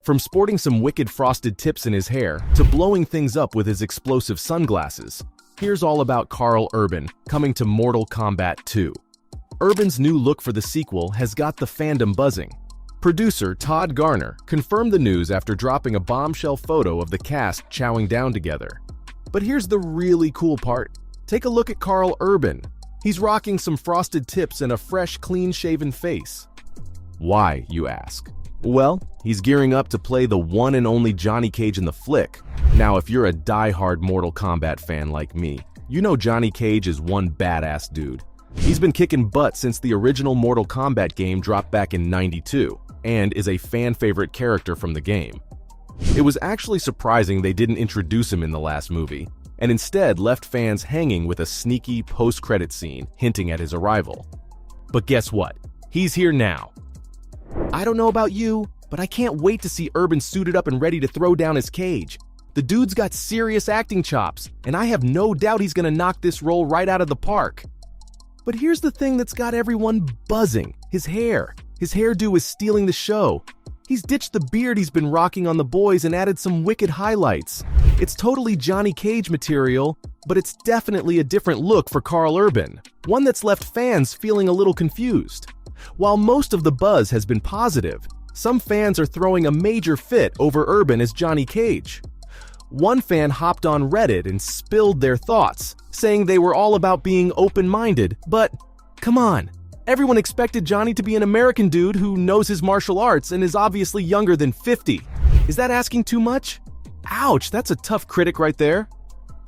From sporting some wicked frosted tips in his hair to blowing things up with his explosive sunglasses, here's all about Karl Urban coming to Mortal Kombat 2. Urban's new look for the sequel has got the fandom buzzing. Producer Todd Garner confirmed the news after dropping a bombshell photo of the cast chowing down together. But here's the really cool part. Take a look at Karl Urban. He's rocking some frosted tips and a fresh, clean-shaven face. Why, you ask? Well, he's gearing up to play the one and only Johnny Cage in the flick. Now, if you're a die-hard Mortal Kombat fan like me, you know Johnny Cage is one badass dude. He's been kicking butt since the original Mortal Kombat game dropped back in '92, and is a fan-favorite character from the game. It was actually surprising they didn't introduce him in the last movie, and instead left fans hanging with a sneaky post-credit scene hinting at his arrival. But guess what? He's here now. I don't know about you, but I can't wait to see Urban suited up and ready to throw down his Cage. The dude's got serious acting chops, and I have no doubt he's gonna knock this role right out of the park. But here's the thing that's got everyone buzzing. His hair. His hairdo is stealing the show. He's ditched the beard he's been rocking on the boys and added some wicked highlights. It's totally Johnny Cage material, but it's definitely a different look for Karl Urban, one that's left fans feeling a little confused. While most of the buzz has been positive, some fans are throwing a major fit over Urban as Johnny Cage. One fan hopped on Reddit and spilled their thoughts, saying they were all about being open-minded, but come on. Everyone expected Johnny to be an American dude who knows his martial arts and is obviously younger than 50. Is that asking too much? Ouch, that's a tough critic right there.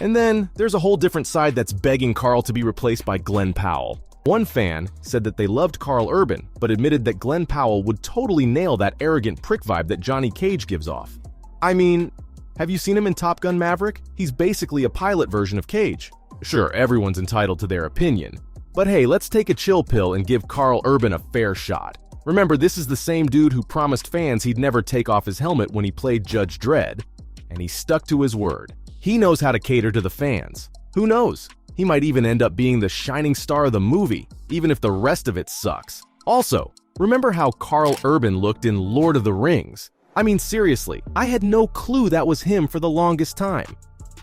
And then there's a whole different side that's begging Karl to be replaced by Glenn Powell. One fan said that they loved Karl Urban, but admitted that Glenn Powell would totally nail that arrogant prick vibe that Johnny Cage gives off. I mean, have you seen him in Top Gun Maverick? He's basically a pilot version of Cage. Sure, everyone's entitled to their opinion. But hey, let's take a chill pill and give Karl Urban a fair shot. Remember, this is the same dude who promised fans he'd never take off his helmet when he played Judge Dredd, and he stuck to his word. He knows how to cater to the fans. Who knows? He might even end up being the shining star of the movie, even if the rest of it sucks. Also, remember how Karl Urban looked in Lord of the Rings? I mean, seriously, I had no clue that was him for the longest time.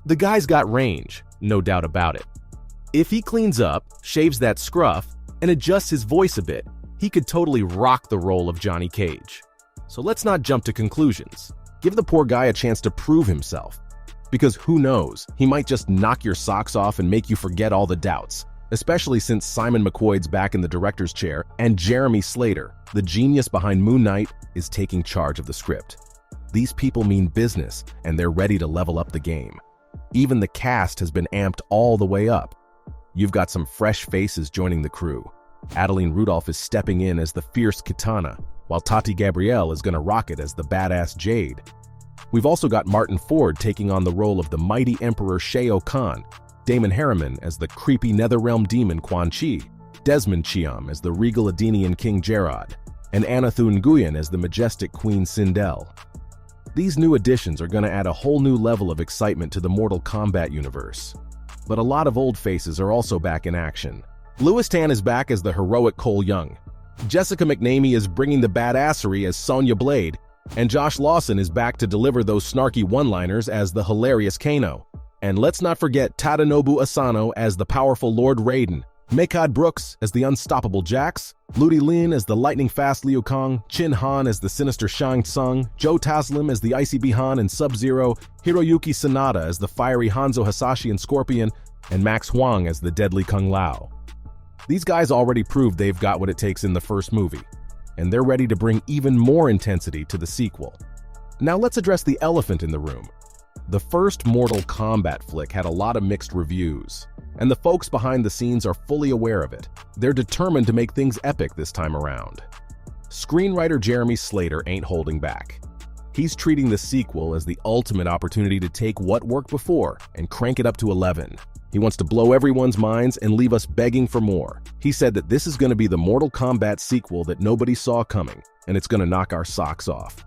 The guy's got range, no doubt about it. If he cleans up, shaves that scruff, and adjusts his voice a bit, he could totally rock the role of Johnny Cage. So let's not jump to conclusions. Give the poor guy a chance to prove himself. Because who knows, he might just knock your socks off and make you forget all the doubts, especially since Simon McQuoid's back in the director's chair and Jeremy Slater, the genius behind Moon Knight, is taking charge of the script. These people mean business, and they're ready to level up the game. Even the cast has been amped all the way up. You've got some fresh faces joining the crew. Adeline Rudolph is stepping in as the fierce Kitana, while Tati Gabrielle is gonna rock it as the badass Jade. We've also got Martin Ford taking on the role of the mighty Emperor Shao Kahn, Damon Harriman as the creepy Netherrealm demon Quan Chi, Desmond Chiam as the regal Adenian King Gerard, and Anna Nguyen as the majestic Queen Sindel. These new additions are gonna add a whole new level of excitement to the Mortal Kombat universe. But a lot of old faces are also back in action. Louis Tan is back as the heroic Cole Young. Jessica McNamee is bringing the badassery as Sonya Blade, and Josh Lawson is back to deliver those snarky one-liners as the hilarious Kano. And let's not forget Tadanobu Asano as the powerful Lord Raiden, Mekad Brooks as the unstoppable Jax, Ludi Lin as the lightning-fast Liu Kang, Chin Han as the sinister Shang Tsung, Joe Taslim as the icy Bihan and Sub-Zero, Hiroyuki Sanada as the fiery Hanzo Hasashi and Scorpion, and Max Huang as the deadly Kung Lao. These guys already proved they've got what it takes in the first movie, and they're ready to bring even more intensity to the sequel. Now let's address the elephant in the room. The first Mortal Kombat flick had a lot of mixed reviews, and the folks behind the scenes are fully aware of it. They're determined to make things epic this time around. Screenwriter Jeremy Slater ain't holding back. He's treating the sequel as the ultimate opportunity to take what worked before and crank it up to 11. He wants to blow everyone's minds and leave us begging for more. He said that this is going to be the Mortal Kombat sequel that nobody saw coming, and it's going to knock our socks off.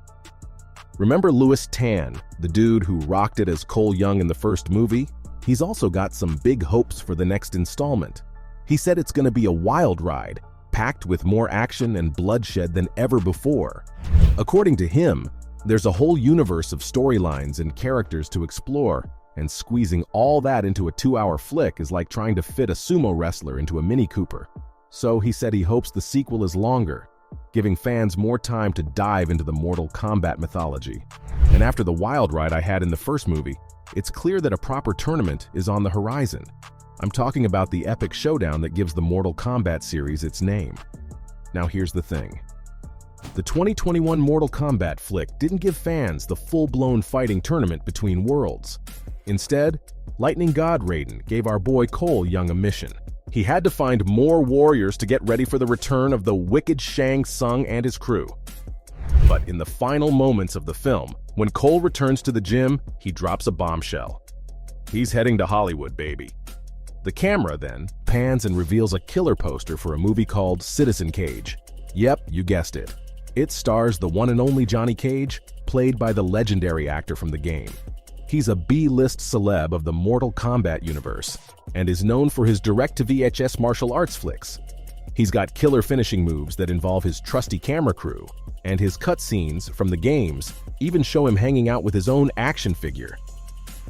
Remember Louis Tan, the dude who rocked it as Cole Young in the first movie? He's also got some big hopes for the next installment. He said it's going to be a wild ride, packed with more action and bloodshed than ever before. According to him, There's a whole universe of storylines and characters to explore, and squeezing all that into a 2-hour flick is like trying to fit a sumo wrestler into a Mini Cooper. So he said he hopes the sequel is longer, giving fans more time to dive into the Mortal Kombat mythology. And after the wild ride I had in the first movie, it's clear that a proper tournament is on the horizon. I'm talking about the epic showdown that gives the Mortal Kombat series its name. Now here's the thing. The 2021 Mortal Kombat flick didn't give fans the full-blown fighting tournament between worlds. Instead, Lightning God Raiden gave our boy Cole Young a mission. He had to find more warriors to get ready for the return of the wicked Shang Tsung and his crew. But in the final moments of the film, when Cole returns to the gym, he drops a bombshell. He's heading to Hollywood, baby. The camera then pans and reveals a killer poster for a movie called Citizen Cage. Yep, you guessed it. It stars the one and only Johnny Cage, played by the legendary actor from the game. He's a B-list celeb of the Mortal Kombat universe, and is known for his direct-to-VHS martial arts flicks. He's got killer finishing moves that involve his trusty camera crew, and his cutscenes from the games even show him hanging out with his own action figure.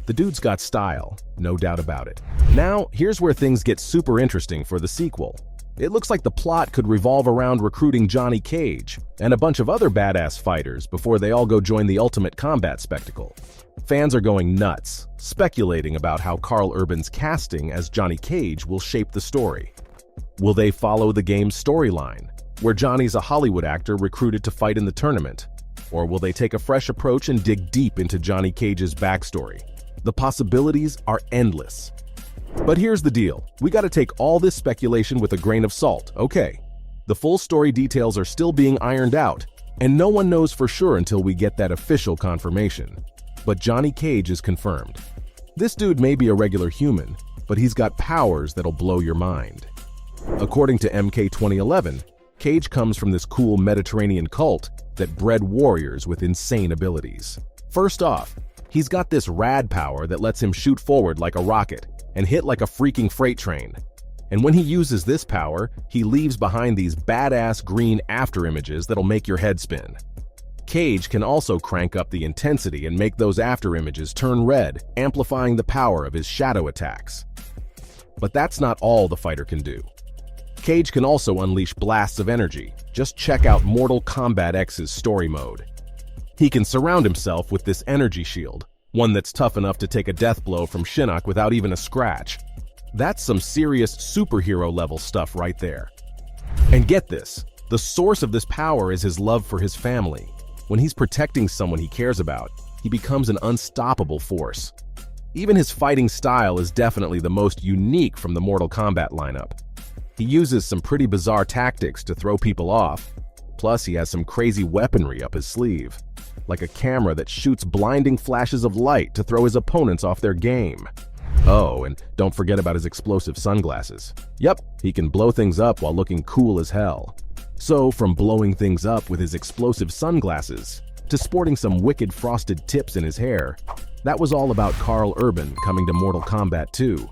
The dude's got style, no doubt about it. Now, here's where things get super interesting for the sequel. It looks like the plot could revolve around recruiting Johnny Cage and a bunch of other badass fighters before they all go join the ultimate combat spectacle. Fans are going nuts, speculating about how Karl Urban's casting as Johnny Cage will shape the story. Will they follow the game's storyline, where Johnny's a Hollywood actor recruited to fight in the tournament? Or will they take a fresh approach and dig deep into Johnny Cage's backstory? The possibilities are endless. But here's the deal. We gotta take all this speculation with a grain of salt, okay? The full story details are still being ironed out, and no one knows for sure until we get that official confirmation. But Johnny Cage is confirmed. This dude may be a regular human, but he's got powers that'll blow your mind. According to MK 2011, Cage comes from this cool Mediterranean cult that bred warriors with insane abilities. First off, he's got this rad power that lets him shoot forward like a rocket and hit like a freaking freight train. And when he uses this power, he leaves behind these badass green afterimages that'll make your head spin. Cage can also crank up the intensity and make those afterimages turn red, amplifying the power of his shadow attacks. But that's not all the fighter can do. Cage can also unleash blasts of energy. Just check out Mortal Kombat X's story mode. He can surround himself with this energy shield, one that's tough enough to take a death blow from Shinnok without even a scratch. That's some serious superhero-level stuff right there. And get this, the source of this power is his love for his family. When he's protecting someone he cares about, he becomes an unstoppable force. Even his fighting style is definitely the most unique from the Mortal Kombat lineup. He uses some pretty bizarre tactics to throw people off, plus he has some crazy weaponry up his sleeve, like a camera that shoots blinding flashes of light to throw his opponents off their game. Oh, and don't forget about his explosive sunglasses. Yep, he can blow things up while looking cool as hell. So, from blowing things up with his explosive sunglasses to sporting some wicked frosted tips in his hair, that was all about Karl Urban coming to Mortal Kombat 2.